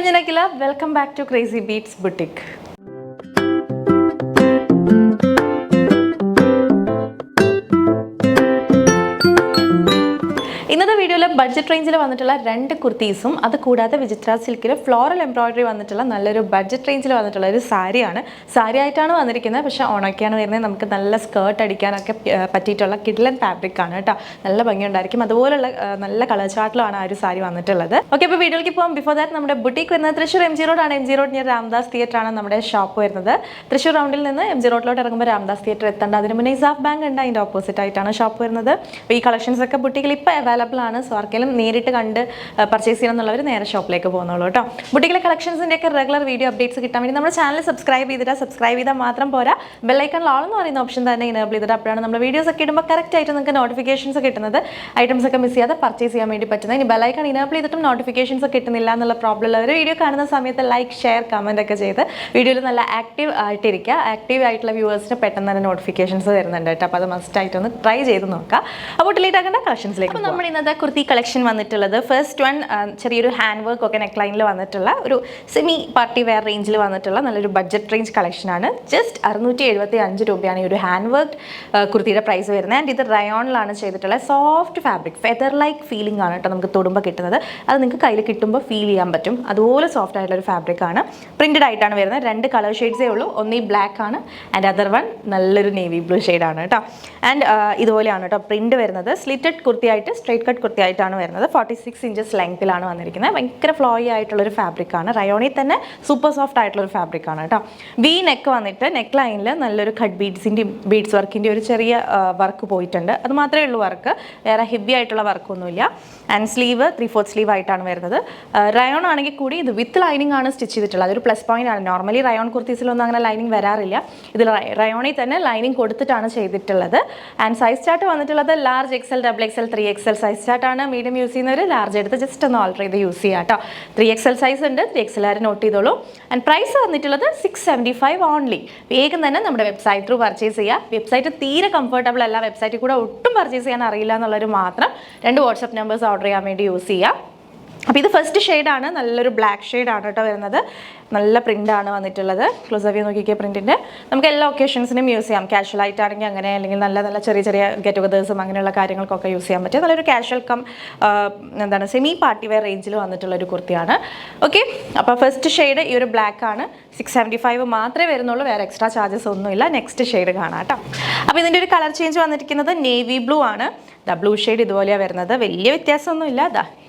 കുഞ്ഞിനക്കില welcome back to Crazy Beats Boutique. ഇന്നത്തെ വീഡിയോയിൽ budget റേഞ്ചിൽ വന്നിട്ടുള്ള രണ്ട് കുർത്തീസും അത് കൂടാതെ വിചിത്ര സിൽക്കിൽ ഫ്ലോറൽ എംബ്രോയിഡറി വന്നിട്ടുള്ള നല്ലൊരു ബഡ്ജറ്റ് റേഞ്ചിൽ വന്നിട്ടുള്ള ഒരു സാരിയാണ്. സാരി ആയിട്ടാണ് വന്നിരിക്കുന്നത്, പക്ഷേ ഓണമൊക്കെയാണ് വരുന്നത്. നമുക്ക് നല്ല സ്കേർട്ട് അടിക്കാനൊക്കെ പറ്റിയിട്ടുള്ള കിഡ്ലൻ ഫാബ്രിക് ആണ് കേട്ടോ. നല്ല ഭംഗിയുണ്ടായിരിക്കും. അതുപോലുള്ള നല്ല കളർ ചാർട്ടിലാണ് ആ ഒരു സാരി വന്നിട്ടുള്ളത്. ഓക്കെ, അപ്പോൾ വീഡിയോയിലേക്ക് പോകാം. ബിഫോർ ദാറ്റ് നമ്മുടെ ബുട്ടിക് വരുന്നത് തൃശ്ശൂർ MG Road ആണ്. MG Road near Ramdas theatre ആണ് നമ്മുടെ ഷോപ്പ് വരുന്നത്. തൃശ്ശൂർ റൗണ്ടിൽ നിന്ന് MG Roadലോട്ട് ഇറങ്ങുമ്പോൾ രാംദാസ് തിയേറ്റർ എത്തേണ്ട. അതിന് മുന്നേ ഇസാഫ് ബാങ്ക് ഉണ്ട്, അതിൻ്റെ ഓപ്പോസിറ്റ് ആയിട്ടാണ് ഷോപ്പ് വരുന്നത്. അപ്പോൾ ഈ കളക്ഷൻസ് ഒക്കെ ബുട്ടിക്കിൽ ഇപ്പോൾ അവൈലബിൾ ആണ്. സോ ആർക്കെങ്കിലും നേരിട്ട് കണ്ട് പർച്ചേസ് ചെയ്യണം എന്നുള്ളവർ നേരെ ഷോപ്പിലേക്ക് പോകുന്നുള്ളൂ കേട്ടോ. ബുട്ടിക്കിലെ കളക്ഷൻസിൻ്റെ ഒക്കെ റെഗുലർ വീഡിയോ അപ്ഡേറ്റ്സ് കിട്ടാൻ വേണ്ടി നമ്മുടെ ചാനൽ സബ്സ്ക്രൈബ് ചെയ്താൽ മാത്രം പോരാ, ബെല്ലൈക്കണിൽ ഓൾ എന്ന് പറയുന്ന ഓപ്ഷൻ തന്നെ ഇനേബിൾ ചെയ്തിട്ട് അപ്പോഴാണ് നമ്മുടെ വീഡിയോസ് ഒക്കെ ഇടുമ്പോൾ കറക്റ്റ് ആയിട്ട് നിങ്ങൾക്ക് നോട്ടിഫിക്കേഷൻസ് കിട്ടുന്നത്. ഐറ്റംസ് ഒക്കെ മിസ് ചെയ്യാതെ പർച്ചേസ് ചെയ്യാൻ വേണ്ടി പറ്റുന്നത്. ഇനി ബെല്ലൈക്കൺ ഇനേബിൾ ചെയ്തിട്ടും നോട്ടിഫിക്കേഷൻസ് കിട്ടുന്നില്ല എന്നുള്ള പ്രോബ്ലം ഉള്ളവർ വീഡിയോ കാണുന്ന സമയത്ത് ലൈക്ക്, ഷെയർ, കമൻറ്റ് ഒക്കെ ചെയ്ത് വീഡിയോയിൽ നല്ല ആക്റ്റീവ് ആയിട്ടിരിക്കുക. ആക്റ്റീവ് ആയിട്ടുള്ള വ്യൂവേഴ്സിന് പെട്ടെന്ന് തന്നെ നോട്ടിഫിക്കേഷൻസ് വരുന്നുണ്ട് കേട്ടോ. അപ്പോൾ അത് മസ്റ്റ് ആയിട്ടൊന്ന് ട്രൈ ചെയ്ത് നോക്കുക. അപ്പോൾ ഡിലീറ്റ് ആക്കേണ്ട കളക്ഷൻസിലേക്ക് നമ്മൾ ഇന്നത്തെ കുർത്തി കളക്ഷൻ വന്നിട്ടുള്ളത് ഫസ്റ്റ് വൺ ചെറിയൊരു ഹാൻഡ് വർക്ക് ഒക്കെ നെക്ക് ലൈനിൽ വന്നിട്ടുള്ള ഒരു സെമി പാർട്ടി വെയർ റേഞ്ചിൽ വന്നിട്ടുള്ള നല്ലൊരു ബഡ്ജറ്റ് റേഞ്ച് കളക്ഷനാണ്. ജസ്റ്റ് 675 രൂപയാണ് ഈ ഒരു ഹാൻഡ് വർക്ക് കുർത്തിയുടെ പ്രൈസ് വരുന്നത്. ആൻഡ് ഇത് റയോണിലാണ് ചെയ്തിട്ടുള്ള soft fabric, feather like feeling ആണ് കേട്ടോ നമുക്ക് തൊടുമ്പോൾ കിട്ടുന്നത്. അത് നിങ്ങൾക്ക് കയ്യിൽ കിട്ടുമ്പോൾ ഫീൽ ചെയ്യാൻ പറ്റും. അതുപോലെ സോഫ്റ്റ് ആയിട്ടുള്ള ഒരു ഫാബ്രിക് ആണ്. പ്രിന്റഡ് ആയിട്ടാണ് വരുന്നത്. 2 കളർ ഷെയ്ഡ്സേ ഉള്ളൂ. ഒന്ന് ഈ ബ്ലാക്ക് ആണ് ആൻഡ് അതർ വൺ നല്ലൊരു നേവി ബ്ലൂ ഷെയ്ഡാണ് കേട്ടോ. ആൻഡ് ഇതുപോലെയാണ് കേട്ടോ പ്രിന്റ് വരുന്നത്. സ്ലിറ്റഡ് കുർത്തിയായിട്ട് സ്ട്രൈറ്റ് കട്ട് കുർത്തിയായിട്ടാണ് വരുന്നത്. 46 ഇഞ്ചസ് ലെങ്ത്തിലാണ് വന്നിരിക്കുന്നത്. ഭയങ്കര ഫ്ലോയി ആയിട്ടുള്ളൊരു ഫാബ്രിക്കാണ്. റയോണിൽ തന്നെ സൂപ്പർ സോഫ്റ്റ് ആയിട്ടുള്ളൊരു ഫാബ്രിക്കാണ് കേട്ടോ. വി നെക്ക് വന്നിട്ട് നെക്ക് ലൈനിൽ നല്ലൊരു കട്ട് ബീഡ്സ് വർക്കിൻ്റെ ഒരു ചെറിയ വർക്ക് പോയിട്ടുണ്ട്. അത് മാത്രമേ ഉള്ളൂ വർക്ക്, വേറെ ഹെവി ആയിട്ടുള്ള വർക്കൊന്നുമില്ല. ആൻഡ് സ്ലീവ് 3/4 സ്ലീവ് ആയിട്ടാണ് വരുന്നത്. റയോൺ ആണെങ്കിൽ കൂടി ഇത് വിത്ത് ലൈനിങ് ആണ് സ്റ്റിച്ച് ചെയ്തിട്ടുള്ളത്. അതൊരു പ്ലസ് പോയിന്റ് ആണ്. നോർമലി റയോൺ കുർത്തീസിലൊന്നും അങ്ങനെ ലൈനിങ് വരാറില്ല. ഇതിൽ റയോണിൽ തന്നെ ലൈനിങ് കൊടുത്തിട്ടാണ് ചെയ്തിട്ടുള്ളത്. ആൻഡ് സൈസ് ചാർട്ട് വന്നിട്ടുള്ളത് large XL, XXL, 3XL size ചാർട്ടാണ്. മീഡിയം യൂസ് ചെയ്യുന്നവർ ലാർജ് എടുത്ത് ജസ്റ്റ് ഒന്ന് ഓൾട്ടർ ചെയ്ത് യൂസ് ചെയ്യാം കേട്ടോ. 3XL സൈസ് ഉണ്ട്, 3XL ആരും നോട്ട് ചെയ്തോളൂ. ആൻഡ് പ്രൈസ് വന്നിട്ടുള്ളത് 675 ഓൺലി. വേഗം തന്നെ നമ്മുടെ വെബ്സൈറ്റ് ത്രൂ പർച്ചേസ് ചെയ്യുക. വെബ്സൈറ്റ് തീരെ കംഫർട്ടബിൾ അല്ല, വെബ്സൈറ്റിൽ കൂടെ ഒട്ടും പർച്ചേസ് ചെയ്യാൻ അറിയില്ല എന്നുള്ളൊരു മാത്രം 2 വാട്സപ്പ് നമ്പേഴ്സ് ഓർഡർ ചെയ്യാൻ വേണ്ടി യൂസ് ചെയ്യുക. അപ്പോൾ ഇത് ഫസ്റ്റ് ഷെയ്ഡാണ്, നല്ലൊരു ബ്ലാക്ക് ഷെയ്ഡാണ് കേട്ടോ വരുന്നത്. നല്ല പ്രിൻ്റാണ് വന്നിട്ടുള്ളത്. ക്ലോസ് അപ്പ് നോക്കിക്കുക പ്രിൻറ്റിൻ്റെ. നമുക്ക് എല്ലാ ഒക്കേഷൻസിനും യൂസ് ചെയ്യാം. കാഷ്വൽ ആയിട്ടാണെങ്കിൽ അങ്ങനെ, അല്ലെങ്കിൽ നല്ല ചെറിയ ഗെറ്റ് ടുഗദേഴ്സും അങ്ങനെയുള്ള കാര്യങ്ങൾക്കൊക്കെ യൂസ് ചെയ്യാൻ പറ്റും. നല്ലൊരു കാഷ്വൽ സെമി പാർട്ടി വെയർ റേഞ്ചിൽ വന്നിട്ടുള്ളൊരു കുർത്തിയാണ്. ഓക്കെ, അപ്പോൾ ഫസ്റ്റ് ഷെയ്ഡ് ഈ ഒരു ബ്ലാക്ക് ആണ്. 675 മാത്രമേ വരുന്നുള്ളൂ, വേറെ എക്സ്ട്രാ ചാർജസ് ഒന്നുമില്ല. നെക്സ്റ്റ് ഷെയ്ഡ് കാണാം കേട്ടോ. അപ്പോൾ ഇതിൻ്റെ ഒരു കളർ ചേഞ്ച് വന്നിരിക്കുന്നത് നേവി ബ്ലൂ ആണ്. ബ്ലൂ ഷെയ്ഡ് ഇതുപോലെയാണ് വരുന്നത്. വലിയ വ്യത്യാസമൊന്നുമില്ല.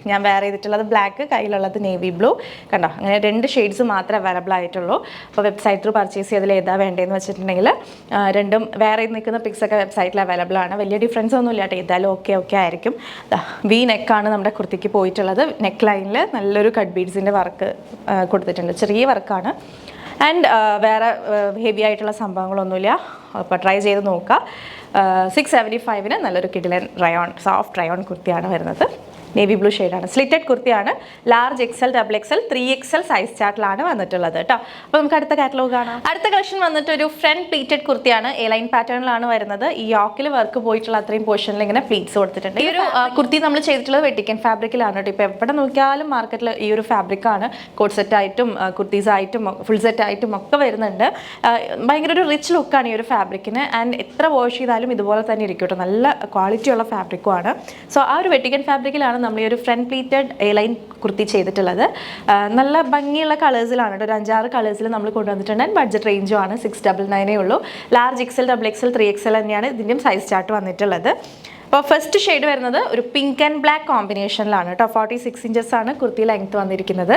ഞാൻ വേറെ ചെയ്തിട്ടുള്ളത് ബ്ലാക്ക്, കയ്യിലുള്ളത് നേവി ബ്ലൂ. കണ്ടോ, അങ്ങനെ 2 ഷെയ്ഡ്സ് മാത്രമേ അവൈലബിൾ ആയിട്ടുള്ളൂ. അപ്പോൾ വെബ്സൈറ്റ് ത്രൂ പർച്ചേസ് ചെയ്തതിൽ ഏതാ വേണ്ടതെന്ന് വെച്ചിട്ടുണ്ടെങ്കിൽ രണ്ടും വേറെ നിൽക്കുന്ന പിക്സൊക്കെ വെബ്സൈറ്റിൽ അവൈലബിൾ ആണ്. വലിയ ഡിഫറൻസ് ഒന്നുമില്ല കേട്ടോ. ഏതായാലും ഓക്കെ ആയിരിക്കും. വി നെക്കാണ് നമ്മുടെ കുർത്തിക്ക് പോയിട്ടുള്ളത്. നെക്ക് ലൈനിൽ നല്ലൊരു കട്ട് ബീഡ്സിൻ്റെ വർക്ക് കൊടുത്തിട്ടുണ്ട്. ചെറിയ വർക്കാണ്. ആൻഡ് വേറെ ഹെവി ആയിട്ടുള്ള സംഭവങ്ങളൊന്നുമില്ല. അപ്പോൾ ട്രൈ ചെയ്ത് നോക്കുക. 675 നല്ലൊരു കിഡിലൻ റയോൺ, സോഫ്റ്റ് റയോൺ കുർത്തിയാണ് വരുന്നത്. നേവി ബ്ലൂ ഷെയ്ഡാണ്. സ്ലിറ്റഡ് കുർത്തിയാണ്. Large XL, XXL, 3XL size ചാർട്ടിലാണ് വന്നിട്ടുള്ളത് കേട്ടോ. അപ്പോൾ നമുക്ക് അടുത്ത കാറ്റലോഗ് കാണാം. അടുത്ത കളക്ഷൻ വന്നിട്ട് ഒരു ഫ്രണ്ട് പ്ലീറ്റഡ് കുർത്തിയാണ്. ലൈൻ പാറ്റേണിലാണ് വരുന്നത്. ഈ യോക്കിൽ വർക്ക് പോയിട്ടുള്ള അത്രയും പോർഷനിൽ ഇങ്ങനെ പ്ലീറ്റ്സ് കൊടുത്തിട്ടുണ്ട്. ഈ ഒരു കുർത്തി നമ്മൾ ചെയ്തിട്ടുള്ളത് വെട്ടിക്കൻ ഫാബ്രിക്കിലാണ് കേട്ടോ. ഇപ്പോൾ എവിടെ നോക്കിയാലും മാർക്കറ്റിൽ ഈ ഒരു ഫാബ്രിക്കാണ്. കോട്ട് സെറ്റായിട്ടും കുർത്തീസായിട്ടും ഫുൾ സെറ്റായിട്ടും ഒക്കെ വരുന്നുണ്ട്. ഭയങ്കര ഒരു റിച്ച് ലുക്കാണ് ഈ ഒരു ഫാബ്രിക്കിന്. ആൻഡ് എത്ര വാഷ് ചെയ്താലും ഇതുപോലെ തന്നെ ഇരിക്കും കേട്ടോ. നല്ല ക്വാളിറ്റിയുള്ള ഫാബ്രിക്കുമാണ്. സോ ആ ഒരു വെട്ടിക്കൻ ഫാബ്രിക്കിലാണ് നമ്മൾ ഈ ഒരു ഫ്രണ്ട് പ്ലീറ്റഡ് ലൈൻ കുർത്തി ചെയ്തിട്ടുള്ളത്. നല്ല ഭംഗിയുള്ള കളേഴ്സിലാണ് കേട്ടോ. ഒരു 5-6 കളേഴ്സിൽ നമ്മൾ കൊണ്ടുവന്നിട്ടുണ്ട്. ബഡ്ജറ്റ് റേഞ്ചും ആണ്. 699 ഉള്ളൂ. ലാർജ് XL, XXL, 3XL തന്നെയാണ് ഇതിൻ്റെയും സൈസ് ചാർട്ട് വന്നിട്ടുള്ളത്. അപ്പോൾ ഫസ്റ്റ് ഷെയ്ഡ് വരുന്നത് ഒരു പിങ്ക് ആൻഡ് ബ്ലാക്ക് കോമ്പിനേഷനിലാണ് കേട്ടോ. 46 ഇഞ്ചസ് ആണ് കുർത്തി ലെങ്ത് വന്നിരിക്കുന്നത്.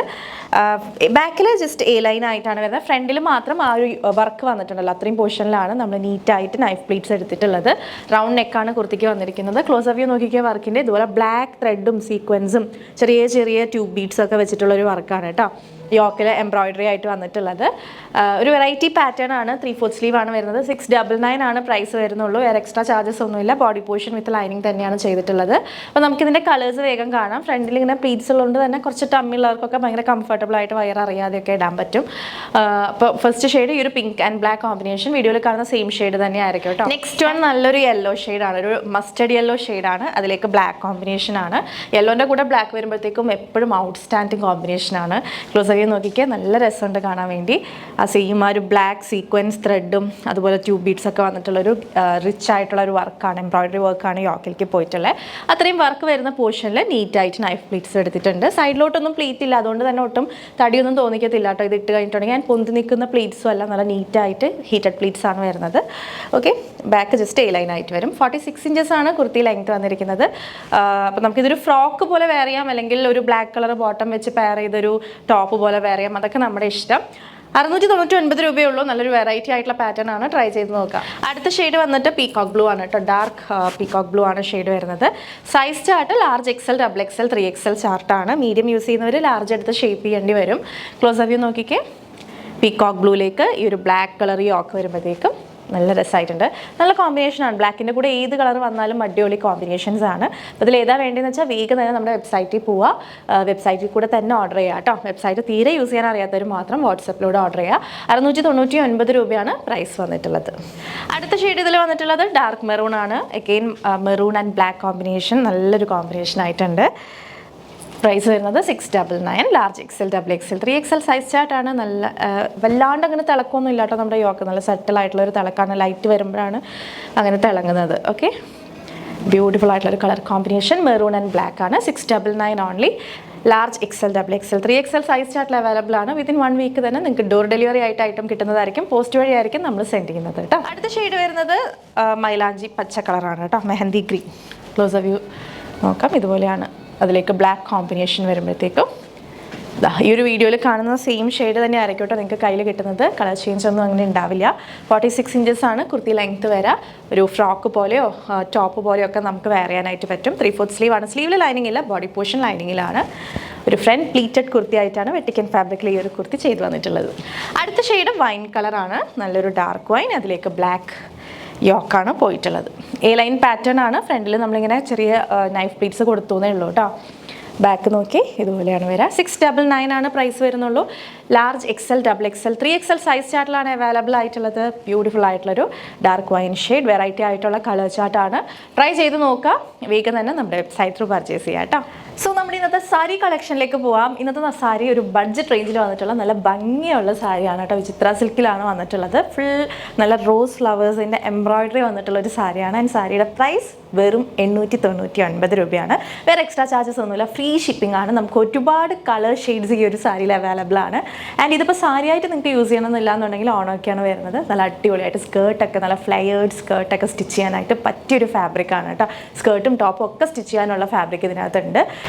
ബാക്കിൽ ജസ്റ്റ് ലൈൻ ആയിട്ടാണ് വരുന്നത്. ഫ്രണ്ടിൽ മാത്രം ആ ഒരു വർക്ക് വന്നിട്ടുണ്ടല്ലോ, അത്രയും പോർഷനിലാണ് നമ്മൾ നീറ്റായിട്ട് നൈഫ് പ്ലീറ്റ്സ് എടുത്തിട്ടുള്ളത്. റൗണ്ട് നെക്കാണ് കുർത്തിക്ക് വന്നിരിക്കുന്നത്. ക്ലോസ് അപ്പ് വ്യൂ നോക്കിക്കുക വർക്കിൻ്റെ. ഇതുപോലെ ബ്ലാക്ക് ത്രെഡും സീക്വൻസും ചെറിയ ട്യൂബ് ബീഡ്സ് ഒക്കെ വെച്ചിട്ടുള്ളൊരു വർക്കാണ് കേട്ടോ. യോക്കിൽ എംബ്രോയിഡറി ആയിട്ട് വന്നിട്ടുള്ളത്. ഒരു വെറൈറ്റി പാറ്റേൺ ആണ്. 3/4 സ്ലീവ് ആണ് വരുന്നത്. 699 ആണ് പ്രൈസ് വരുന്നുള്ളൂ. വേറെ എക്സ്ട്രാ ചാർജസ് ഒന്നുമില്ല. ബോഡി പോർഷൻ വിത്ത് ലൈനിങ് തന്നെയാണ് ചെയ്തിട്ടുള്ളത്. അപ്പോൾ നമുക്കിതിൻ്റെ കളേഴ്സ് വേഗം കാണാം. ഫ്രണ്ടിൽ ഇങ്ങനെ പ്ലീറ്റ്സ് ഉള്ളതുകൊണ്ട് തന്നെ കുറച്ച് ടമ്മിയുള്ളവർക്കൊക്കെ ഭയങ്കര കംഫർട്ടബിൾ ആയിട്ട് വയററിയാതെയൊക്കെ ഇടാൻ പറ്റും. അപ്പോൾ ഫസ്റ്റ് ഷെയ്ഡ് ഈ ഒരു പിങ്ക് ആൻഡ് ബ്ലാക്ക് കോമ്പിനേഷൻ വീഡിയോയിൽ കാണുന്ന സെയിം ഷെയ്ഡ് തന്നെ ആയിരിക്കും കേട്ടോ. നെക്സ്റ്റ് വൺ നല്ലൊരു യെല്ലോ ഷെയ്ഡാണ്, ഒരു മസ്റ്റർഡ് യെല്ലോ ഷെയ്ഡാണ്, അതിലേക്ക് ബ്ലാക്ക് കോമ്പിനേഷൻ ആണ്. യെല്ലോൻ്റെ കൂടെ ബ്ലാക്ക് വരുമ്പോഴത്തേക്കും എപ്പോഴും ഔട്ട്സ്റ്റാൻഡിങ് കോമ്പിനേഷനാണ്. ക്ലോസ് ആയി നോക്കിക്കേ, നല്ല രസമുണ്ട് കാണാൻ വേണ്ടി. ആ സെയിം ആ ഒരു ബ്ലാക്ക് സീക്വൻസ് ത്രെഡും അതുപോലെ ട്യൂബ് ബീഡ്സ് ഒക്കെ വന്നിട്ടുള്ളൊരു റിച്ച് ആയിട്ടുള്ള ഒരു വർക്കാണ്, എംബ്രോയിഡറി വർക്കാണ് യോക്കിലേക്ക് പോയിട്ടുള്ളത്. അത്രയും വർക്ക് വരുന്ന പോർഷനിൽ നീറ്റായിട്ട് നൈഫ് പ്ലീറ്റ്സ് എടുത്തിട്ടുണ്ട്. സൈഡിലോട്ടൊന്നും പ്ലീറ്റ് ഇല്ല, അതുകൊണ്ട് തന്നെ ഒട്ടും തടിയൊന്നും തോന്നിക്കത്തില്ല കേട്ടോ. ഇത് ഇട്ട് കഴിഞ്ഞിട്ടുണ്ടെങ്കിൽ ഞാൻ പൊന്തി നിൽക്കുന്ന പ്ലീറ്റ്സും അല്ല, നല്ല നീറ്റായിട്ട് ഹീറ്റഡ് പ്ലീറ്റ്സ് ആണ് വരുന്നത്. Okay, back just A line ആയിട്ട് വരും. 46 ഇഞ്ചസ് ആണ് കുർത്തി ലെങ്ത് വന്നിരിക്കുന്നത്. അപ്പോൾ നമുക്കിതൊരു ഫ്രോക്ക് പോലെ വെയർ ചെയ്യാം, അല്ലെങ്കിൽ ഒരു ബ്ലാക്ക് കളർ ബോട്ടം വെച്ച് പെയർ ചെയ്തൊരു ടോപ്പ് പോലെ വെയർ ചെയ്യാം, അതൊക്കെ നമ്മുടെ ഇഷ്ടം. 699 രൂപയേ ഉള്ളൂ. നല്ലൊരു വെറൈറ്റി ആയിട്ടുള്ള പാറ്റേൺ ആണ്, ട്രൈ ചെയ്ത് നോക്കാം. അടുത്ത ഷെയ്ഡ് വന്നിട്ട് പീകോക്ക് ബ്ലൂ ആണ് കേട്ടോ. ഡാർക്ക് പീകോക്ക് ബ്ലൂ ആണ് ഷെയ്ഡ് വരുന്നത്. Size chart large XL, XXL, 3XL ചാർട്ടാണ്. മീഡിയം യൂസ് ചെയ്യുന്നവർ ലാർജ് എടുത്ത് ഷേപ്പ് ചെയ്യേണ്ടി വരും. ക്ലോസ് വ്യൂ നോക്കിക്കേ, പീകോക്ക് ബ്ലൂയിലേക്ക് ഈ ഒരു ബ്ലാക്ക് കളർ യോക്ക് വരുമ്പോഴത്തേക്കും നല്ല രസമായിട്ടുണ്ട്. നല്ല കോമ്പിനേഷനാണ്. ബ്ലാക്കിൻ്റെ കൂടെ ഏത് കളർ വന്നാലും അടിപൊളി കോമ്പിനേഷൻസ് ആണ്. അപ്പോൾ ഇതിൽ ഏതാ വേണ്ടതെന്ന് വെച്ചാൽ വേഗം തന്നെ നമ്മുടെ വെബ്സൈറ്റിൽ പോവുക, വെബ്സൈറ്റിൽ കൂടെ തന്നെ ഓർഡർ ചെയ്യുക കേട്ടോ. വെബ്സൈറ്റ് തീരെ യൂസ് ചെയ്യാൻ അറിയാത്തവർ മാത്രം വാട്സപ്പിലൂടെ ഓർഡർ ചെയ്യുക. 699 രൂപയാണ് പ്രൈസ് വന്നിട്ടുള്ളത്. അടുത്ത ഷെയ്ഡ് ഇതിൽ വന്നിട്ടുള്ളത് ഡാർക്ക് മെറൂൺ ആണ്. Again maroon and black combination, നല്ലൊരു കോമ്പിനേഷൻ ആയിട്ടുണ്ട്. പ്രൈസ് വരുന്നത് 699. Large XL, XXL, 3XL size ചാർട്ടാണ്. നല്ല വല്ലാണ്ട് അങ്ങനെ തിളക്കമൊന്നും ഇല്ല കേട്ടോ. നമ്മുടെ യോക്ക് നല്ല സെറ്റിലായിട്ടുള്ളൊരു തിളക്കാണ്, ലൈറ്റ് വരുമ്പോഴാണ് അങ്ങനെ തിളങ്ങുന്നത്. ഓക്കെ, ബ്യൂട്ടിഫുൾ ആയിട്ടുള്ളൊരു colour combination, maroon and black ആണ്. 699 only. Large XL, XXL, 3XL size ചാർട്ടിൽ അവൈലബിൾ ആണ്. വിത്തിൻ 1 വീക്ക് തന്നെ നിങ്ങൾക്ക് ഡോർ ഡെലിവറി ആയിട്ട് ഐറ്റം കിട്ടുന്നതായിരിക്കും. പോസ്റ്റ് വഴി ആയിരിക്കും നമ്മൾ സെൻഡ് ചെയ്യുന്നത് കേട്ടോ. അടുത്ത ഷെയ്ഡ് വരുന്നത് മൈലാഞ്ചി പച്ച കളറാണ് കേട്ടോ, മെഹന്തി ഗ്രീൻ. ക്ലോസ് വ്യൂ നോക്കാം, ഇതുപോലെയാണ്. അതിലേക്ക് ബ്ലാക്ക് കോമ്പിനേഷൻ വരുമ്പോഴത്തേക്കും ഈ ഒരു വീഡിയോയിൽ കാണുന്ന സെയിം ഷെയ്ഡ് തന്നെ ആയിരിക്കും കേട്ടോ നിങ്ങൾക്ക് കയ്യിൽ കിട്ടുന്നത്. കളർ ചേഞ്ച് ഒന്നും അങ്ങനെ ഉണ്ടാവില്ല. 46 ഇഞ്ചസ് ആണ് കുർത്തി ലെങ്ത്ത് വരാം. ഒരു ഫ്രോക്ക് പോലെയോ ടോപ്പ് പോലെയോ ഒക്കെ നമുക്ക് വെയർ ചെയ്യാനായിട്ട് പറ്റും. 3/4 സ്ലീവ് ആണ്. സ്ലീവിൽ ലൈനിങ് ഇല്ല, ബോഡി പോർഷൻ ലൈനിങ്ങിലാണ്. ഒരു ഫ്രണ്ട് പ്ലീറ്റഡ് കുർത്തി ആയിട്ടാണ് വെട്ടിക്കൻ ഫാബ്രിക്കിൽ ഈ ഒരു കുർത്തി ചെയ്തു വന്നിട്ടുള്ളത്. അടുത്ത ഷെയ്ഡ് വൈൻ കളറാണ്, നല്ലൊരു ഡാർക്ക് വൈൻ. അതിലേക്ക് ബ്ലാക്ക് യോക്കാണ് പോയിട്ടുള്ളത്. എ ലൈൻ പാറ്റേൺ ആണ്. ഫ്രണ്ടിൽ നമ്മളിങ്ങനെ ചെറിയ നൈഫ് പ്ലീറ്റ്സ് കൊടുത്തേ ഉള്ളൂ കേട്ടോ. ബാക്ക് നോക്കി ഇതുപോലെയാണ് വരിക. 699 ആണ് പ്രൈസ് വരുന്നുള്ളൂ. Large XL, XXL, 3XL size ചാർട്ടിലാണ് അവൈലബിൾ ആയിട്ടുള്ളത്. ബ്യൂട്ടിഫുൾ ആയിട്ടുള്ളൊരു ഡാർക്ക് വൈൻ ഷെയ്ഡ്, വെറൈറ്റി ആയിട്ടുള്ള കളർ ചാർട്ടാണ്. ട്രൈ ചെയ്ത് നോക്കുക, വേഗം തന്നെ നമ്മുടെ വെബ്സൈറ്റ് ത്രൂ പർച്ചേസ് ചെയ്യാം കേട്ടോ. സോ നമ്മുടെ ഇന്നത്തെ സാരി കളക്ഷനിലേക്ക് പോവാം. ഇന്നത്തെ സാരി ഒരു ബഡ്ജറ്റ് റേഞ്ചിൽ വന്നിട്ടുള്ള നല്ല ഭംഗിയുള്ള സാരിയാണ് കേട്ടോ. വിചിത്ര സിൽക്കിലാണ് വന്നിട്ടുള്ളത്. ഫുൾ നല്ല റോസ് ഫ്ലവേഴ്സിൻ്റെ എംബ്രോയിഡറി വന്നിട്ടുള്ള ഒരു സാരിയാണ്. ആൻഡ് സാരിയുടെ പ്രൈസ് വെറും 899 രൂപയാണ്. വേറെ എക്സ്ട്രാ ചാർജസ് ഒന്നുമില്ല, ഫ്രീ ഷിപ്പിംഗ് ആണ്. നമുക്ക് ഒരുപാട് കളർ ഷെയ്ഡ്സ് ഈ ഒരു സാരിയിൽ അവൈലബിൾ ആണ്. ആൻഡ് ഇതിപ്പോൾ സാരിയായിട്ട് നിങ്ങൾക്ക് യൂസ് ചെയ്യണമെന്നില്ല എന്നുണ്ടെങ്കിൽ ഓണമൊക്കെയാണ് വരുന്നത്. നല്ല അടിപൊളിയായിട്ട് സ്കേർട്ടൊക്കെ, നല്ല ഫ്ലയേർഡ് സ്കേർട്ടൊക്കെ സ്റ്റിച്ച് ചെയ്യാനായിട്ട് പറ്റിയൊരു ഫാബ്രിക്കാണ് കേട്ടോ. സ്കേർട്ടും ടോപ്പും ഒക്കെ സ്റ്റിച്ച് ചെയ്യാനുള്ള ഫാബ്രിക് ഇതിനകത്തുണ്ട്.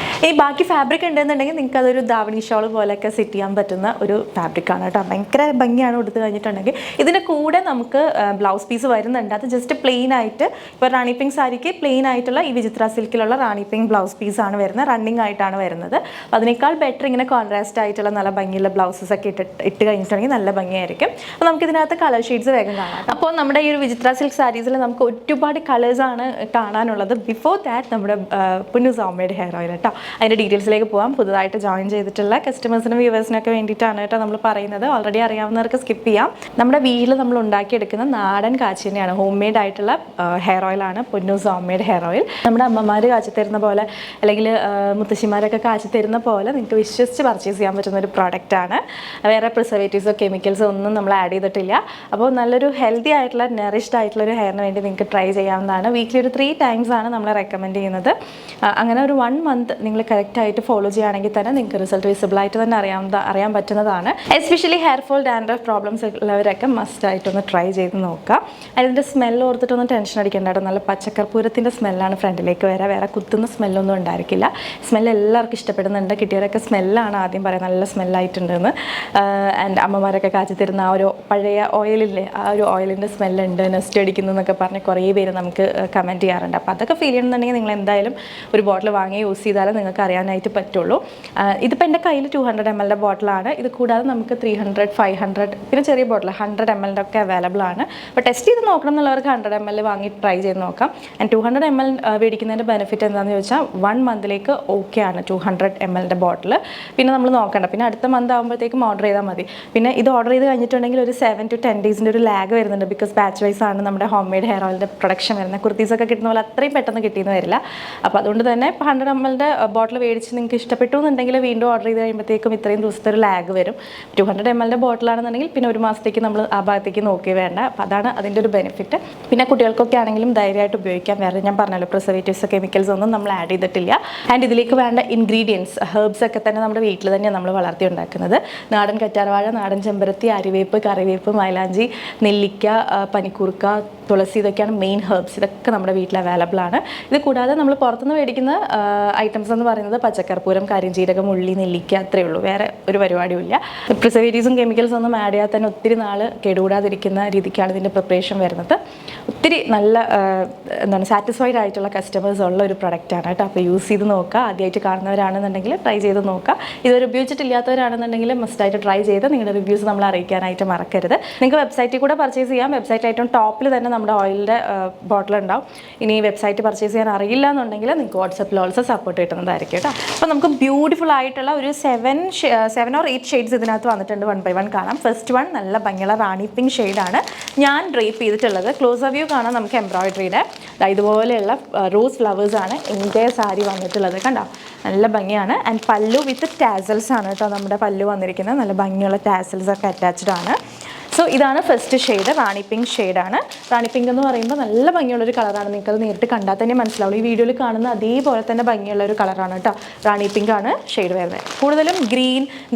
ഈ ബാക്കി ഫാബ്രിക് ഉണ്ടെന്നുണ്ടെങ്കിൽ നിങ്ങൾക്ക് അതൊരു ദാവണി ഷോൾ പോലെയൊക്കെ സെറ്റ് ചെയ്യാൻ പറ്റുന്ന ഒരു ഫാബ്രിക്കാണ് കേട്ടോ. ഭയങ്കര ഭംഗിയാണ് കൊടുത്തു കഴിഞ്ഞിട്ടുണ്ടെങ്കിൽ. ഇതിൻ്റെ കൂടെ നമുക്ക് ബ്ലൗസ് പീസ് വരുന്നുണ്ട്. അത് ജസ്റ്റ് പ്ലെയിൻ ആയിട്ട്, ഇപ്പോൾ റാണി പിങ്ക് സാരിക്ക് പ്ലെയിൻ ആയിട്ടുള്ള ഈ വിചിത്ര സിൽക്കിലുള്ള റാണി പിങ്ക് ബ്ലൗസ് പീസാണ് വരുന്നത്. റണ്ണിങ് ആയിട്ടാണ് വരുന്നത്. അപ്പോൾ അതിനേക്കാൾ ബെറ്റർ ഇങ്ങനെ കോൺട്രാസ്റ്റ് ആയിട്ടുള്ള നല്ല ഭംഗിയുള്ള ബ്ലൗസസ് ഒക്കെ ഇട്ട് കഴിഞ്ഞിട്ടുണ്ടെങ്കിൽ നല്ല ഭംഗിയായിരിക്കും. അപ്പോൾ നമുക്ക് ഇതിനകത്ത് കളർ ഷെയ്ഡ്സ് വേഗം കാണാം. അപ്പോൾ നമ്മുടെ ഈ ഒരു വിചിത്ര സിൽക്ക് സാരീസിൽ നമുക്ക് ഒരുപാട് കളേഴ്സാണ് കാണാനുള്ളത്. ബിഫോർ ദാറ്റ് നമ്മുടെ പുന്നു സൗമ്യയുടെ ഹെയർ ഓയിൽ കേട്ടോ, അതിൻ്റെ ഡീറ്റെയിൽസിലേക്ക് പോകാം. പുതുതായിട്ട് ജോയിൻ ചെയ്തിട്ടുള്ള കസ്റ്റമേഴ്സിനും വ്യൂവേഴ്സിനൊക്കെ വേണ്ടിയിട്ടാണ് കേട്ടോ നമ്മൾ പറയുന്നത്. ഓൾറെഡി അറിയാവുന്നവർക്ക് സ്കിപ്പ് ചെയ്യാം. നമ്മുടെ വീട്ടിൽ നമ്മൾ ഉണ്ടാക്കിയെടുക്കുന്ന നാടൻ കാച്ചി തന്നെയാണ്, ഹോം മെയ്ഡ് ആയിട്ടുള്ള ഹെയർ ഓയിലാണ് പുന്നു സൗമ്യയുടെ ഹെയർ ഓയിൽ. നമ്മുടെ അമ്മമാർ കാച്ചി തരുന്ന പോലെ, അല്ലെങ്കിൽ മുത്തശ്ശിമാരൊക്കെ കാച്ചി തരുന്ന പോലെ നിങ്ങൾക്ക് വിശ്വസിച്ച് പർച്ചേസ് ചെയ്യാൻ പറ്റുന്ന ഒരു പ്രോഡക്റ്റാണ്. വേറെ പ്രിസർവേറ്റീവ്സോ കെമിക്കൽസോ ഒന്നും നമ്മൾ ആഡ് ചെയ്തിട്ടില്ല. അപ്പോൾ നല്ലൊരു ഹെൽത്തി ആയിട്ടുള്ള നറിഷ്ഡ് ആയിട്ടുള്ള ഒരു ഹെയറിന് വേണ്ടി നിങ്ങൾക്ക് ട്രൈ ചെയ്യാവുന്നതാണ്. വീക്കിലി ഒരു 3 times ആണ് നമ്മൾ റെക്കമെൻഡ് ചെയ്യുന്നത്. അങ്ങനെ ഒരു 1 month നിങ്ങൾ കറക്റ്റായിട്ട് ഫോളോ ചെയ്യുകയാണെങ്കിൽ തന്നെ നിങ്ങൾക്ക് റിസൾട്ട് വിസിബിളായിട്ട് തന്നെ അറിയാൻ പറ്റുന്നതാണ്. Especially hair fall, dandruff problems ഉള്ളവരൊക്കെ മസ്റ്റായിട്ടൊന്ന് ട്രൈ ചെയ്ത് നോക്കുക. അതിൻ്റെ സ്മെല്ല് ഓർത്തിട്ടൊന്നും ടെൻഷൻ അടിക്കേണ്ട. നല്ല പച്ചക്കർപ്പൂരത്തിൻ്റെ സ്മെല്ലാണ് ഫ്രണ്ടിലേക്ക് വരിക. വേറെ കുത്തുന്ന സ്മെല്ലൊന്നും ഉണ്ടായിരിക്കില്ല. സ്മെല്ല് എല്ലാവർക്കും ഇഷ്ടപ്പെടുന്നുണ്ട്. കിട്ടിയവരൊക്കെ സ്മെല്ലാണ് ആദ്യം പറയാം, നല്ല സ്മെല്ലായിട്ടുണ്ടെന്ന്. ആൻഡ് അമ്മമാരൊക്കെ കാച്ചി തരുന്ന ആ ഒരു പഴയ ഓയിലില്ലേ, ആ ഒരു ഓയിലിൻ്റെ സ്മെല്ലുണ്ട്, നെസ്റ്റ് അടിക്കുന്നു എന്നൊക്കെ പറഞ്ഞ് കുറേ പേര് നമുക്ക് കമൻറ്റ് ചെയ്യാറുണ്ട്. അപ്പോൾ അതൊക്കെ ഫീൽ ചെയ്യണമെന്നുണ്ടെങ്കിൽ നിങ്ങൾ എന്തായാലും ഒരു ബോട്ടിൽ വാങ്ങി യൂസ് ചെയ്താൽ ചെയ്താലേ നിങ്ങൾക്ക് അറിയാനായിട്ട് പറ്റുള്ളൂ. ഇതിപ്പോൾ എൻ്റെ കയ്യിൽ 200 ml ബോട്ടിലാണ്. ഇത് കൂടാതെ നമുക്ക് 300, 500 പിന്നെ ചെറിയ ബോട്ടിൽ 100 ml ഒക്കെ അവൈലബിൾ ആണ്. അപ്പോൾ ടെസ്റ്റ് ചെയ്ത് നോക്കണം എന്നുള്ളവർക്ക് 100 ml വാങ്ങി ട്രൈ ചെയ്ത് നോക്കാം. ആൻഡ് 200 ml മേടിക്കുന്നതിൻ്റെ ബെനിഫിറ്റ് എന്താണെന്ന് ചോദിച്ചാൽ 1 മന്തിലേക്ക് ഓക്കെ ആണ് 200 ml ബോട്ടിൽ. പിന്നെ നമ്മൾ നോക്കണ്ട, പിന്നെ അടുത്ത മന്ത് ആകുമ്പോഴത്തേക്കും ഓർഡർ ചെയ്താൽ മതി. പിന്നെ ഇത് ഓർഡർ ചെയ്ത് കഴിഞ്ഞിട്ടുണ്ടെങ്കിൽ ഒരു 7 to 10 ഡേയ്സിൻ്റെ ഒരു ലാഗ് വരുന്നുണ്ട്. ബിക്കോസ് ബാച്ച് വൈസ് ആണ് നമ്മുടെ ഹോം മെയ്ഡ് ഹെയർ ഓയിലിൻ്റെ പ്രൊഡക്ഷൻ വരുന്നത്. കുർത്തീസൊക്കെ കിട്ടുന്ന പോലെ അത്രയും പെട്ടെന്ന് കിട്ടിയെന്ന് വരില്ല. അപ്പോൾ അതുകൊണ്ട് തന്നെ ഇപ്പോൾ 100 ml ബോട്ടിൽ മേടിച്ച് നിങ്ങൾക്ക് ഇഷ്ടപ്പെട്ടു എന്നുണ്ടെങ്കിൽ വീണ്ടും ഓർഡർ ചെയ്ത് കഴിയുമ്പോഴത്തേക്കും ഇത്രയും ദിവസത്തെ ഒരു ലാഗ് വരും. 200 ml ബോട്ടിലാണെന്നുണ്ടെങ്കിൽ പിന്നെ ഒരു മാസത്തേക്ക് നമ്മൾ ആ ഭാഗത്തേക്ക് നോക്കി വേണ്ട. അപ്പോൾ അതാണ് അതിൻ്റെ ഒരു ബെനിഫിറ്റ്. പിന്നെ കുട്ടികൾക്കൊക്കെ ആണെങ്കിലും ധൈര്യമായിട്ട് ഉപയോഗിക്കാം. വേറെ ഞാൻ പറഞ്ഞല്ലോ പ്രിസർവേറ്റീവ്സ് കെമിക്കൽസ് ഒന്നും നമ്മൾ ആഡ് ചെയ്തിട്ടില്ല. ആൻഡ് ഇതിലേക്ക് വേണ്ട ഇൻഗ്രീഡിയൻസ് ഹെർബ്സ് ഒക്കെ തന്നെ നമ്മുടെ വീട്ടിൽ തന്നെയാണ് നമ്മൾ വളർത്തി ഉണ്ടാക്കുന്നത്. നാടൻ കറ്റാർവാഴ, നാടൻ ചെമ്പരത്തി, അരിവേപ്പ്, കറിവേപ്പ്, മൈലാഞ്ചി, നെല്ലിക്ക, പനിക്കൂർക്ക, തുളസി, ഇതൊക്കെയാണ് മെയിൻ ഹെർബ്സ്. ഇതൊക്കെ നമ്മുടെ വീട്ടിൽ അവൈലബിൾ ആണ്. ഇത് കൂടാതെ നമ്മൾ പുറത്തുനിന്ന് മേടിക്കുന്ന ഐറ്റംസ് എന്ന് പറയുന്നത് പച്ചക്കർപ്പൂരം, കരിഞ്ജീരകം, ഉള്ളി, നെല്ലിക്ക, അത്രയേ ഉള്ളൂ. വേറെ ഒരു പരിപാടിയും ഇല്ല. പ്രിസർവേറ്റീവ്സും കെമിക്കൽസും ഒന്നും ആഡ് ചെയ്യാൻ തന്നെ ഒത്തിരി നാൾ കേടുകൂടാതിരിക്കുന്ന രീതിക്കാണ് ഇതിൻ്റെ പ്രിപ്പറേഷൻ വരുന്നത്. ഒത്തിരി നല്ല സാറ്റിസ്ഫൈഡ് ആയിട്ടുള്ള കസ്റ്റമേഴ്സ് ഉള്ള ഒരു പ്രൊഡക്റ്റാണ് കേട്ടോ. അപ്പോൾ യൂസ് ചെയ്ത് നോക്കുക. ആദ്യമായിട്ട് കാണുന്നവരാണെന്നുണ്ടെങ്കിൽ ട്രൈ ചെയ്ത് നോക്കുക. ഇതുവരെ ഉപയോഗിച്ചിട്ടില്ലാത്തവരാണെന്നുണ്ടെങ്കിൽ മസ്റ്റായിട്ട് ട്രൈ ചെയ്ത് നിങ്ങളുടെ റിവ്യൂസ് നമ്മൾ അറിയിക്കാനായിട്ട് മറക്കരുത്. നിങ്ങൾക്ക് വെബ്സൈറ്റിൽ കൂടെ പർച്ചേസ് ചെയ്യാം. വെബ്സൈറ്റ് ഏറ്റവും ടോപ്പിൽ തന്നെ നമ്മുടെ ഓയിലിൻ്റെ ബോട്ടിൽ ഉണ്ടാവും. ഇനി വെബ്സൈറ്റ് പർച്ചേസ് ചെയ്യാൻ അറിയില്ല എന്നുണ്ടെങ്കിൽ നിങ്ങൾക്ക് വാട്സപ്പിൽ ഓൾസോ സപ്പോർട്ട് കിട്ടുന്നതായിരിക്കും കേട്ടോ. അപ്പോൾ നമുക്ക് ബ്യൂട്ടിഫുൾ ആയിട്ടുള്ള ഒരു 7 or 8 ഷെയ്ഡ്സ് ഇതിനകത്ത് വന്നിട്ടുണ്ട്. 1 by 1 കാണാം. ഫസ്റ്റ് വൺ നല്ല ഭംഗിയുള്ള റാണി പിങ്ക് ഷെയ്ഡാണ് ഞാൻ ഡ്രേപ്പ് ചെയ്തിട്ടുള്ളത്. ക്ലോസ് വ്യൂ കാണാം നമുക്ക് എംബ്രോയിഡറിയുടെ ഇതുപോലെയുള്ള റോസ് ഫ്ലവേഴ്സാണ് എൻ്റെ സാരി വന്നിട്ടുള്ളത്. കണ്ടോ, നല്ല ഭംഗിയാണ്. ആൻഡ് പല്ലു വിത്ത് ടാസൽസ് ആണ് കേട്ടോ നമ്മുടെ പല്ലു വന്നിരിക്കുന്നത്. നല്ല ഭംഗിയുള്ള ടാസൽസ് ഒക്കെ അറ്റാച്ച്ഡ് ആണ്. സോ ഇതാണ് ഫസ്റ്റ് ഷെയ്ഡ്, റാണി പിങ്ക് ഷെയ്ഡാണ്. റാണി പിങ്ക് എന്ന് പറയുമ്പോൾ നല്ല ഭംഗിയുള്ളൊരു കളറാണ്. നിങ്ങൾക്കത് നേരിട്ട് കണ്ടാൽ തന്നെ മനസ്സിലാവുള്ളൂ. ഈ വീഡിയോയിൽ കാണുന്ന അതേപോലെ തന്നെ ഭംഗിയുള്ള ഒരു കളറാണ് കേട്ടോ. റാണി പിങ്ക് ആണ് ഷെയ്ഡ് വരുന്നത്. കൂടുതലും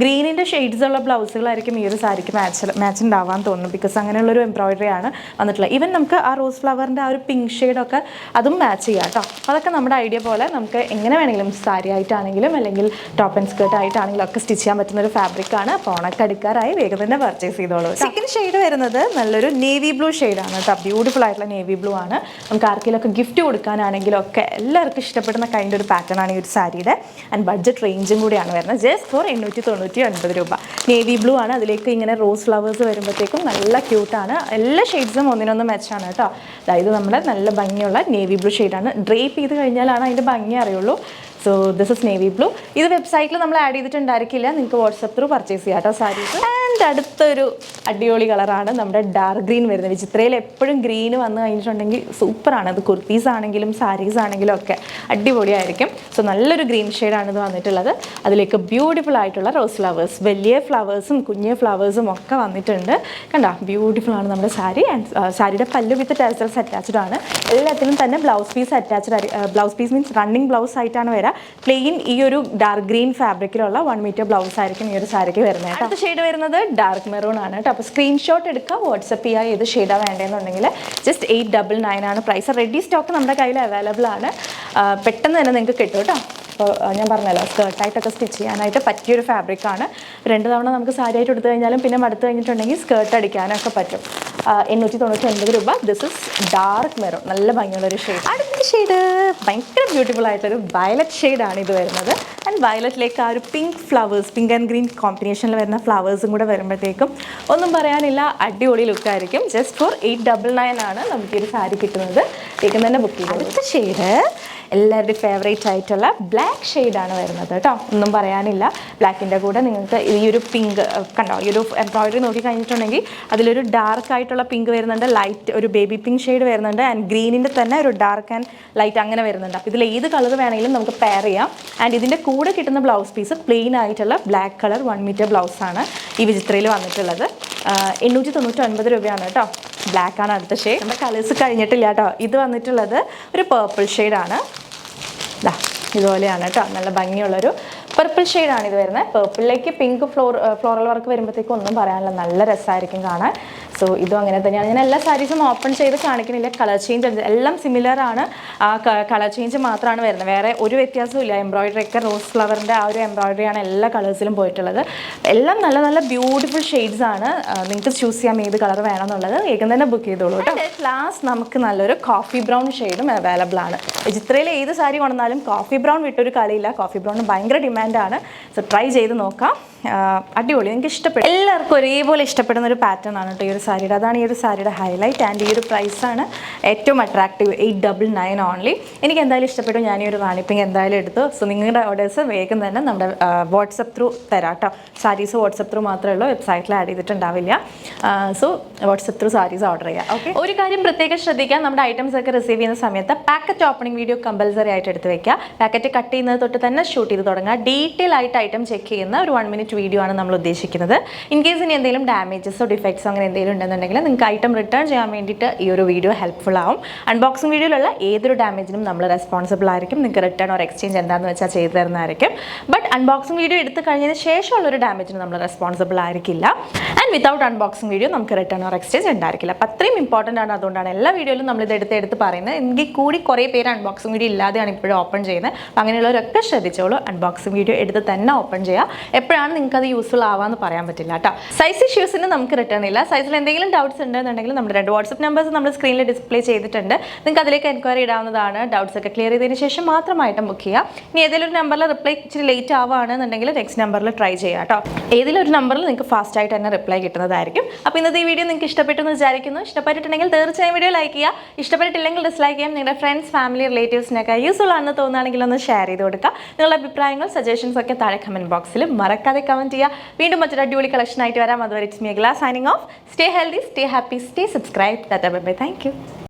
ഗ്രീനിൻ്റെ ഷെയ്ഡ്സ് ഉള്ള ബ്ലൗസുകളായിരിക്കും ഈ ഒരു സാരിക്ക് മാച്ച് ഉണ്ടാവാൻ തോന്നുന്നു. ബിക്കോസ് അങ്ങനെയുള്ളൊരു എംബ്രോയിഡറി ആണ് വന്നിട്ടുള്ളത്. ഈവൻ നമുക്ക് ആ റോസ് ഫ്ലവറിൻ്റെ ആ ഒരു പിങ്ക് ഷെയ്ഡൊക്കെ അതും മാച്ച് ചെയ്യാം കേട്ടോ. അതൊക്കെ നമ്മുടെ ഐഡിയ പോലെ നമുക്ക് എങ്ങനെ വേണമെങ്കിലും സാരി ആയിട്ടാണെങ്കിലും അല്ലെങ്കിൽ ടോപ്പ് ആൻഡ് സ്കേർട്ട് ആയിട്ടാണെങ്കിലും ഒക്കെ സ്റ്റിച്ച് ചെയ്യാൻ പറ്റുന്ന ഒരു ഫാബ്രിക്കാണ്. അപ്പോൾ ഉണക്കടുക്കാറായി വേഗം തന്നെ പർച്ചേസ് ചെയ്തോളൂ. സെക്കൻഡ് ഷെയ്ഡ് വരുന്നത് നല്ലൊരു നേവി ബ്ലൂ ഷെയ്ഡാണ് കേട്ടോ. ബ്യൂട്ടിഫുൾ ആയിട്ടുള്ള നേവി ബ്ലൂ ആണ്. നമുക്ക് ആർക്കെങ്കിലുമൊക്കെ ഗിഫ്റ്റ് കൊടുക്കാനാണെങ്കിലും ഒക്കെ എല്ലാവർക്കും ഇഷ്ടപ്പെടുന്ന കൈൻഡ് ഒരു പാറ്റേൺ ആണ് ഈ ഒരു സാരിയുടെ. ആൻഡ് ബഡ്ജറ്റ് റേഞ്ചും കൂടിയാണ് വരുന്നത്. ജസ്റ്റ് ഫോർ 899 രൂപ. നേവി ബ്ലൂ ആണ്. അതിലേക്ക് ഇങ്ങനെ റോസ് ഫ്ലവേഴ്സ് വരുമ്പോഴത്തേക്കും നല്ല ക്യൂട്ടാണ്. എല്ലാ ഷെയ്ഡ്സും ഒന്നിനൊന്ന് മെച്ചാണ് കേട്ടോ. അതായത് നമ്മുടെ നല്ല ഭംഗിയുള്ള നേവി ബ്ലൂ ഷെയ്ഡാണ്. ഡ്രേപ്പ് ചെയ്ത് കഴിഞ്ഞാലാണ് അതിൻ്റെ ഭംഗി അറിയുള്ളൂ. So this is navy blue. ഇത് വെബ്സൈറ്റിൽ നമ്മൾ ആഡ് ചെയ്തിട്ടുണ്ടായിരിക്കില്ല. നിങ്ങൾക്ക് വാട്സപ്പ് ത്രൂ പർച്ചേസ് ചെയ്യാം കേട്ടോ സാരീസ്. ആൻഡ് അടുത്തൊരു അടിപൊളി കളറാണ് നമ്മുടെ ഡാർക്ക് ഗ്രീൻ വരുന്നത്. വിചിത്രയിൽ എപ്പോഴും ഗ്രീൻ വന്നു കഴിഞ്ഞിട്ടുണ്ടെങ്കിൽ സൂപ്പറാണ്. അത് കുർത്തീസ് ആണെങ്കിലും സാരീസ് ആണെങ്കിലും ഒക്കെ അടിപൊളിയായിരിക്കും. സോ നല്ലൊരു ഗ്രീൻ ഷെയ്ഡാണ് ഇത് വന്നിട്ടുള്ളത്. അതിലേക്ക് ബ്യൂട്ടിഫുൾ ആയിട്ടുള്ള റോസ് ഫ്ലവേഴ്സ്, വലിയ ഫ്ലവേഴ്സും കുഞ്ഞു ഫ്ലവേഴ്സും ഒക്കെ വന്നിട്ടുണ്ട്. കണ്ടോ, ബ്യൂട്ടിഫുൾ ആണ് നമ്മുടെ സാരി. ആൻഡ് സാരിയുടെ പല്ലു വിത്ത് ടാസൽസ് അറ്റാച്ച്ഡ് ആണ്. എല്ലാത്തിനും തന്നെ blouse piece attached. Blouse piece means running blouse ആയിട്ടാണ് വരിക. പ്ലെയിൻ ഈ ഒരു ഡാർക്ക് ഗ്രീൻ ഫാബ്രിക്കിലുള്ള 1 മീറ്റർ ബ്ലൗസ് ആയിരിക്കും ഈ ഒരു സാരിക്ക് വരുന്നത്. അടുത്ത ഷെയ്ഡ് വരുന്നത് ഡാർക്ക് മെറൂൺ ആണ് കേട്ടോ. അപ്പോൾ സ്ക്രീൻഷോട്ട് എടുക്കുക, വാട്സപ്പ് ചെയ്യുക. ഏത് ഷെയ്ഡാണ് വേണ്ടതെന്നുണ്ടെങ്കിൽ ജസ്റ്റ് 899 ആണ് പ്രൈസ്. റെഡി സ്റ്റോക്ക് നമ്മുടെ കയ്യിൽ അവൈലബിൾ ആണ്. പെട്ടെന്ന് തന്നെ നിങ്ങൾക്ക് കിട്ടും കേട്ടോ. അപ്പോൾ ഞാൻ പറഞ്ഞല്ലോ, സ്കേർട്ടായിട്ടൊക്കെ സ്റ്റിച്ച് ചെയ്യാനായിട്ട് പറ്റിയൊരു ഫാബ്രിക്കാണ്. 2 തവണ നമുക്ക് സാരി ആയിട്ട് എടുത്തു കഴിഞ്ഞാലും പിന്നെ മടുത്ത് കഴിഞ്ഞിട്ടുണ്ടെങ്കിൽ സ്കേർട്ട് അടിക്കാനൊക്കെ പറ്റും. 899 രൂപ. ദിസ് ഇസ് ഡാർക്ക് മെറൂൺ, നല്ല ഭംഗിയുള്ളൊരു ഷെയ്ഡ്. അടുത്ത ഷെയ്ഡ് ഭയങ്കര ബ്യൂട്ടിഫുൾ ആയിട്ടൊരു വയലറ്റ് ഷെയ്ഡാണ് ഇത് വരുന്നത്. ആൻഡ് വയലറ്റിലേക്ക് ആ ഒരു pink flowers, pink and green കോമ്പിനേഷനിൽ വരുന്ന ഫ്ലവേഴ്സും കൂടെ വരുമ്പോഴത്തേക്കും ഒന്നും പറയാനില്ല, അടിപൊളി ലുക്കായിരിക്കും. ജസ്റ്റ് ഫോർ 899 ആണ് നമുക്ക് ഈ ഒരു സാരി കിട്ടുന്നത്. വേഗം തന്നെ ബുക്ക് ചെയ്യും. അടുത്ത ഷെയ്ഡ് എല്ലാവരുടെയും ഫേവറേറ്റ് ആയിട്ടുള്ള ബ്ലാക്ക് ഷെയ്ഡാണ് വരുന്നത് കേട്ടോ. ഒന്നും പറയാനില്ല. ബ്ലാക്കിൻ്റെ കൂടെ നിങ്ങൾക്ക് ഈ ഒരു പിങ്ക് കണ്ടോ, ഈ ഒരു എംബ്രോയിഡറി നോക്കി കഴിഞ്ഞിട്ടുണ്ടെങ്കിൽ അതിലൊരു ഡാർക്ക് ആയിട്ടുള്ള പിങ്ക് വരുന്നുണ്ട്, ലൈറ്റ് ഒരു ബേബി പിങ്ക് ഷെയ്ഡ് വരുന്നുണ്ട്, ആൻഡ് ഗ്രീനിൻ്റെ തന്നെ ഒരു ഡാർക്ക് ആൻഡ് ലൈറ്റ് അങ്ങനെ വരുന്നുണ്ട്. അപ്പോൾ ഇതിൽ ഏത് കളർ വേണമെങ്കിലും നമുക്ക് പെയർ ചെയ്യാം. ആൻഡ് ഇതിൻ്റെ കൂടെ കിട്ടുന്ന ബ്ലൗസ് പീസ് പ്ലെയിൻ ആയിട്ടുള്ള ബ്ലാക്ക് കളർ 1 മീറ്റർ ബ്ലൗസാണ് ഈ വിചിത്രയിൽ വന്നിട്ടുള്ളത്. 899 രൂപയാണ് കേട്ടോ. ബ്ലാക്ക് ആണ് അടുത്ത ഷെയ്ഡ്. നമ്മുടെ കളേഴ്സ് കഴിഞ്ഞിട്ടില്ല കേട്ടോ. ഇത് വന്നിട്ടുള്ളത് ഒരു പേർപ്പിൾ ഷെയ്ഡാണ്. ഇതുപോലെയാണ് കേട്ടോ. നല്ല ഭംഗിയുള്ളൊരു പർപ്പിൾ ഷെയ്ഡാണ് ഇത് വരുന്നത്. പർപ്പിളിലേക്ക് പിങ്ക് ഫ്ലോറൽ വർക്ക് വരുമ്പോഴത്തേക്കും ഒന്നും പറയാനില്ല, നല്ല രസമായിരിക്കും കാണാൻ. സോ ഇതും അങ്ങനെ തന്നെയാണ്. ഞാൻ എല്ലാ സാരീസും ഓപ്പൺ ചെയ്ത് കാണിക്കണില്ല, കളർ ചേഞ്ച് എല്ലാം സിമിലർ ആണ്. ആ കളർ ചേഞ്ച് മാത്രമാണ് വരുന്നത്, വേറെ ഒരു വ്യത്യാസവും ഇല്ല. എംബ്രോയിഡറി ഒക്കെ റോസ് ഫ്ലവറിൻ്റെ ആ ഒരു എംബ്രോയിഡറിയാണ് എല്ലാ കളേഴ്സിലും പോയിട്ടുള്ളത്. എല്ലാം നല്ല നല്ല ബ്യൂട്ടിഫുൾ ഷെയ്ഡ്സ് ആണ്. നിങ്ങൾക്ക് ചൂസ് ചെയ്യാം ഏത് കളർ വേണമെന്നുള്ളത്, വേഗം തന്നെ ബുക്ക് ചെയ്തോളൂ കേട്ടോ. ലാസ്റ്റ് നമുക്ക് നല്ലൊരു കോഫി ബ്രൗൺ ഷെയ്ഡും അവൈലബിൾ ആണ്. ചിത്രയിൽ ഏത് സാരി കൊണ്ടാലും കോഫി ബ്രൗൺ വിട്ടൊരു കളിയില്ല. കോഫി ബ്രൗൺ ഭയങ്കര ഡിമാൻഡാണ്. സോ ട്രൈ ചെയ്ത് നോക്കാം. അടിപൊളി, നിങ്ങൾക്ക് ഇഷ്ടപ്പെടും. എല്ലാവർക്കും ഒരേപോലെ ഇഷ്ടപ്പെടുന്ന ഒരു പാറ്റേൺ ആണ് കേട്ടോ ഈ ഒരു സാരിയുടെ. അതാണ് ഈ ഒരു സാരിയുടെ ഹൈലൈറ്റ്. ആൻഡ് ഈ ഒരു പ്രൈസാണ് ഏറ്റവും അട്രാക്റ്റീവ്, 899 ഓൺലി. എനിക്ക് എന്തായാലും ഇഷ്ടപ്പെട്ടു, ഞാൻ ഈ ഒരു റാണി പിങ്ക് എന്തായാലും എടുത്തു. സോ നിങ്ങളുടെ ഓർഡേഴ്സ് വേഗം തന്നെ നമ്മുടെ വാട്സപ്പ് ത്രൂ തരാം കേട്ടോ. സാരീസ് വാട്സപ്പ് ത്രൂ മാത്രമേ ഉള്ളൂ, വെബ്സൈറ്റിൽ ആഡ് ചെയ്തിട്ടുണ്ടാവില്ല. So WhatsApp through saris order ചെയ്യാം. ഓക്കെ, ഒരു കാര്യം പ്രത്യേകം ശ്രദ്ധിക്കാം, നമ്മുടെ ഐറ്റംസ് ഒക്കെ റിസീവ് ചെയ്യുന്ന സമയത്ത് പാക്കറ്റ് ഓപ്പണിംഗ് വീഡിയോ കമ്പൽസറി ആയിട്ട് എടുത്ത് വെക്കുക. പാക്കറ്റ് കട്ട് ചെയ്യുന്നത് തൊട്ട് തന്നെ ഷൂട്ട് ചെയ്ത് തുടങ്ങുക. ഡീറ്റെയിൽ ആയിട്ട് ഐറ്റം ചെക്ക് ചെയ്യുന്ന ഒരു 1 minute വീഡിയോ ആണ് നമ്മൾ ഉദ്ദേശിക്കുന്നത്. ഇൻ കേസ് ഇനി എന്തെങ്കിലും ഡാമേജസോ ഡിഫക്ട്സോ അങ്ങനെ എന്തെങ്കിലും ഉണ്ടെന്നുണ്ടെങ്കിൽ നിങ്ങൾക്ക് ഐറ്റം റിട്ടേൺ ചെയ്യാൻ വേണ്ടിയിട്ട് ഈ ഒരു വീഡിയോ ഹെൽപ്ഫുൾ ആവും. അൺബോക്സിംഗ് വീഡിയോയിലുള്ള ഏതൊരു ഡാമേജിനും നമ്മൾ റെസ്പോൺസിബിൾ ആയിരിക്കും. നിങ്ങൾക്ക് റിട്ടേൺ ഓർ എക്സ്ചേഞ്ച് എന്താണെന്ന് വെച്ചാൽ ചെയ്തു തരുന്നതായിരിക്കും. ബട്ട് അൺബോക്സിംഗ് വീഡിയോ എടുത്ത് കഴിഞ്ഞതിന് ശേഷമുള്ളൊരു ഡാമേജിന് നമ്മൾ റെസ്പോൺസിബിൾ ആയിരിക്കില്ല. ആൻഡ് വിത്തൗട്ട് അൺബോക്സിംഗ് വീഡിയോ നമുക്ക് റിട്ടേൺ ഓർ എക്സ്ചേഞ്ച് ഉണ്ടായിരിക്കില്ല. അപ്പോൾ അത്രയും ഇമ്പോർട്ടൻ്റ് ആണ്. അതുകൊണ്ടാണ് എല്ലാ വീഡിയോയിലും നമ്മളിത് എടുത്ത് പറയുന്നത്. എങ്കിൽ കൂടി കുറേ പേര് അൺബോക്സിംഗ് വീഡിയോ ഇല്ലാതെയാണ് ഇപ്പോഴും ഓപ്പൺ ചെയ്യുന്നത്. അപ്പോൾ അങ്ങനെയുള്ളവരൊക്കെ ശ്രദ്ധിച്ചോളൂ, അൺബോക്സിംഗ് വീഡിയോ എടുത്ത് തന്നെ ഓപ്പൺ ചെയ്യുക. എപ്പോഴാണ് നിങ്ങൾക്ക് അത് യൂസ്ഫുൾ ആവാമെന്ന് പറയാൻ പറ്റില്ല കേട്ടോ. സൈസ് ഇഷ്യൂസിന് നമുക്ക് റിട്ടേൺ ഇല്ല. സൈസിൽ എന്തെങ്കിലും ഡൗട്ട്സ് ഉണ്ടെന്നുണ്ടെങ്കിൽ നമ്മുടെ 2 വാട്സപ്പ് നമ്പേഴ്സ് നമ്മൾ സ്ക്രീനിൽ ഡിസ്പ്ലേ ചെയ്തിട്ടുണ്ട്. നിങ്ങൾക്ക് അതിലേക്ക് എൻക്വയറി ഇടാവുന്നതാണ്. ഡൗട്ട്സ് ഒക്കെ ക്ലിയർ ചെയ്തതിന് ശേഷം മാത്രമായിട്ടും ബുക്ക് ചെയ്യുക. ഇനി ഏതെങ്കിലും ഒരു നമ്പറിൽ റിപ്ലൈ ഇച്ചിരി ലേറ്റ് ആവുകയാണെന്നുണ്ടെങ്കിൽ നെക്സ്റ്റ് നമ്പറിൽ ട്രൈ ചെയ്യുക കേട്ടോ. ഏതെങ്കിലും ഒരു നമ്പറിൽ നിങ്ങൾക്ക് ഫാസ്റ്റ് ആയിട്ട് തന്നെ റിപ്ലൈ കിട്ടുന്നതായിരിക്കും. അപ്പോൾ ഇന്നത്തെ ഈ വീഡിയോ നിങ്ങൾക്ക് ഇഷ്ടപ്പെട്ടു എന്ന് വിചാരിക്കുന്നു. ഇഷ്ടപ്പെട്ടിട്ടുണ്ടെങ്കിൽ തീർച്ചയായും വീഡിയോ ലൈക്ക് ചെയ്യുക. ഇഷ്ടപ്പെട്ടിട്ടില്ലെങ്കിൽ ഡിസ്ലൈക്ക് ചെയ്യാം. നിങ്ങളുടെ ഫ്രണ്ട്സ്, ഫാമിലി, റിലേറ്റീവ്സിനൊക്കെ യൂസ്ഫുൾ ആണെന്ന് തോന്നുകയാണെങ്കിൽ ഒന്ന് ഷെയർ ചെയ്ത് കൊടുക്കുക. നിങ്ങളുടെ അഭിപ്രായങ്ങൾ, സജഷൻസ് ഒക്കെ താഴെ കമൻറ്റ് ബോക്സിൽ മറക്കാതെ കമൻറ്റ് ചെയ്യുക. വീണ്ടും മറ്റൊരു അടിപൊളി കളക്ഷൻ ആയിട്ട് വരാം. അതുവരെ it's me Akhila signing off. Stay healthy, stay happy, stay subscribe. Tata bye bye. Thank you.